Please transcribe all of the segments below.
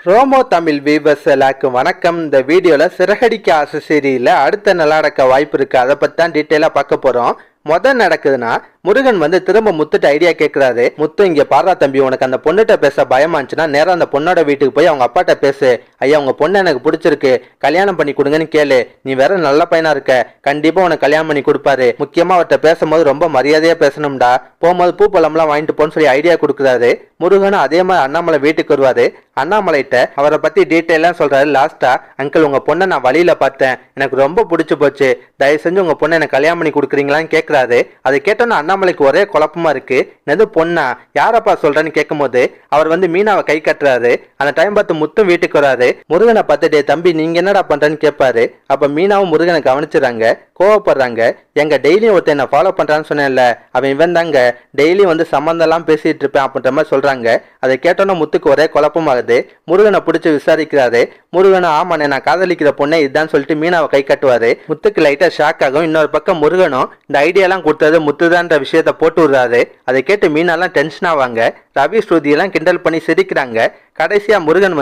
ரோமோ Tamil viewers எல்லாருக்கும் வணக்கம். இந்த வீடியோல சிறகடிக்க ஆசை சீரியல்ல அடுத்த நல்லா நடக்க வாய்ப்பு இருக்கு. அதை பத்தி தான் டீட்டெயிலா பார்க்க போறோம். முதல் நடக்குதுன்னா முருகன் திரும்ப முத்துட்டு ஐடியா கேட்கிறாரு. முத்து, இங்க பாரா தம்பி, உனக்கு அந்த பொண்ணுகிட்ட பேச பயமா இருந்துச்சுன்னா நேரம் அந்த பொண்ணோட வீட்டுக்கு போய் அவங்க அப்பாட்ட பேசு. ஐயா, உங்க பொண்ணு எனக்கு பிடிச்சிருக்கு, கல்யாணம் பண்ணி கொடுங்கன்னு கேளு. நீ வேற நல்ல பையனா இருக்க, கண்டிப்பா உனக்கு கல்யாணம் பண்ணி கொடுப்பாரு. முக்கியமா அவர்கிட்ட பேசும்போது ரொம்ப மரியாதையா பேசணும்டா. போகும்போது பூ பழம்லாம் வாங்கிட்டு போன்னு சொல்லி ஐடியா கொடுக்குறாரு. முருகனும் அதே மாதிரி அண்ணாமலை வீட்டுக்கு வருவாரு. அண்ணாமலைகிட்ட அவரை பத்தி டீட்டெயிலாம் சொல்றாரு. லாஸ்டா, அங்கிள், உங்க பொண்ணை நான் வழியில பார்த்தேன், எனக்கு ரொம்ப பிடிச்சு போச்சு, தயவு செஞ்சு உங்க பொண்ணை எனக்கு கல்யாணம் பண்ணி கொடுக்குறீங்களான்னு கேட்கிறாரு. அதை கேட்டோன்னு அண்ணாமலைக்கு ஒரே குழப்பமா இருக்கு. என்னது பொண்ணா, யாரப்பா சொல்றேன்னு கேட்கும் போது அவர் மீனாவை கை கட்டுறாரு. அந்த டைம் பார்த்து முத்தும் வீட்டுக்கு வராரு. முருகனை பார்த்துட்டு, தம்பி நீங்க என்னடா பண்றேன்னு கேட்பாரு. அப்ப மீனாவும் முருகனை கவனிச்சுறாங்க, கோவப்படுறாங்க. எங்க டெய்லியும் ஒருத்தர் என்ன ஃபாலோ பண்றான்னு சொன்னேன்ல, அவன் இவன் தாங்க, டெய்லியும் சம்பந்தம் எல்லாம் பேசிட்டு இருப்பேன் அப்படின்ற மாதிரி சொல்றாங்க. அதை கேட்டோன்னா முத்துக்கு ஒரே குழப்பமாகுது. முருகனை பிடிச்சி விசாரிக்கிறாரு. முருகனும், ஆமாண்ணே, நான் காதலிக்கிற பொண்ணே இதுதான் சொல்லிட்டு மீனாவை கை கட்டுவாரு. முத்துக்கு லைட்டா ஷாக் ஆகும். இன்னொரு பக்கம் முருகனும் இந்த ஐடியாலாம் கொடுத்தது முத்துதான்ற விஷயத்த போட்டு விடுறாரு. அதை கேட்டு மீனாலாம் டென்ஷன் ஆவாங்க. ரவி ஸ்ருதியெல்லாம் கிண்டல் பண்ணி சிரிக்கிறாங்க. கடைசியா முருகன்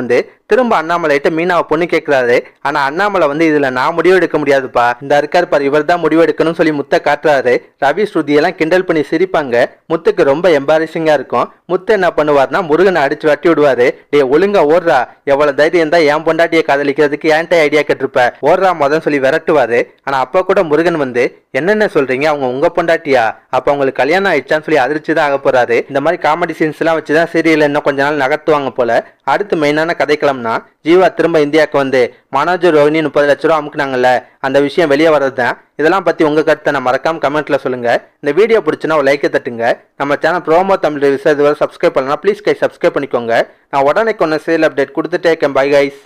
திரும்ப அண்ணாமலைட்டு மீனாவை பொண்ணு கேட்கிறாரு. ஆனா அண்ணாமலை இதுல நான் முடிவு எடுக்க முடியாதுப்பா, இந்த இருக்காரு பாரு, இவர் தான் முடிவு எடுக்கணும்னு சொல்லி முத்தை காட்டுறாரு. ரவி ஸ்ருதியெல்லாம் கிண்டல் பண்ணி சிரிப்பாங்க. முத்துக்கு ரொம்ப எம்பாரசிங்கா இருக்கும். முத்து என்ன பண்ணுவார்னா முருகனை அடிச்சு வட்டி விடுவாரு. டே, ஒழுங்கா ஓடுறா, எவ்வளவு தைரியம் தான் என் பொண்டாட்டியை காதலிக்கிறதுக்கு ஏன்ட்ட ஐடியா கேட்டிருப்ப, ஓடுறா மொதன்னு சொல்லி விரட்டுவாரு. ஆனா அப்ப கூட முருகன் என்னென்ன சொல்றீங்க, அவங்க உங்க பொண்டாட்டியா, அப்ப அவங்களுக்கு கல்யாணம் ஆயிடுச்சான்னு சொல்லி அதிர்ச்சி தான் ஆக போறாரு. இந்த மாதிரி காமெடி சீன்ஸ் எல்லாம் வச்சுதான் சீரியல் இன்னும் கொஞ்ச நாள் நகர்த்துவாங்க போல. அடுத்து மெயினான கதைக்கிழம்னா ஜீவா திரும்ப இந்தியாவுக்கு மனோஜ் ரோஹினி 30 லட்ச ரூபா அமுக்குனாங்கல்ல, அந்த விஷயம் வெளியே வர்றது தான். இதெல்லாம் பத்தி உங்க கருத்தை நான் மறக்காம கமெண்ட்ல சொல்லுங்க. இந்த வீடியோ பிடிச்சுன்னா ஒரு லைக்கை தட்டுங்க. நம்ம சேனல் ப்ரோமோ தமிழ் ரிவ்யூஸ் இதுவரை சப்ஸ்கிரைப் பண்ணலாம், ப்ளீஸ் கை சப்ஸ்கிரைப் பண்ணிக்கோங்க. நான் உடனே கொண்டு சேல் அப்டேட் கொடுத்துட்டே இருக்கேன். Bye guys.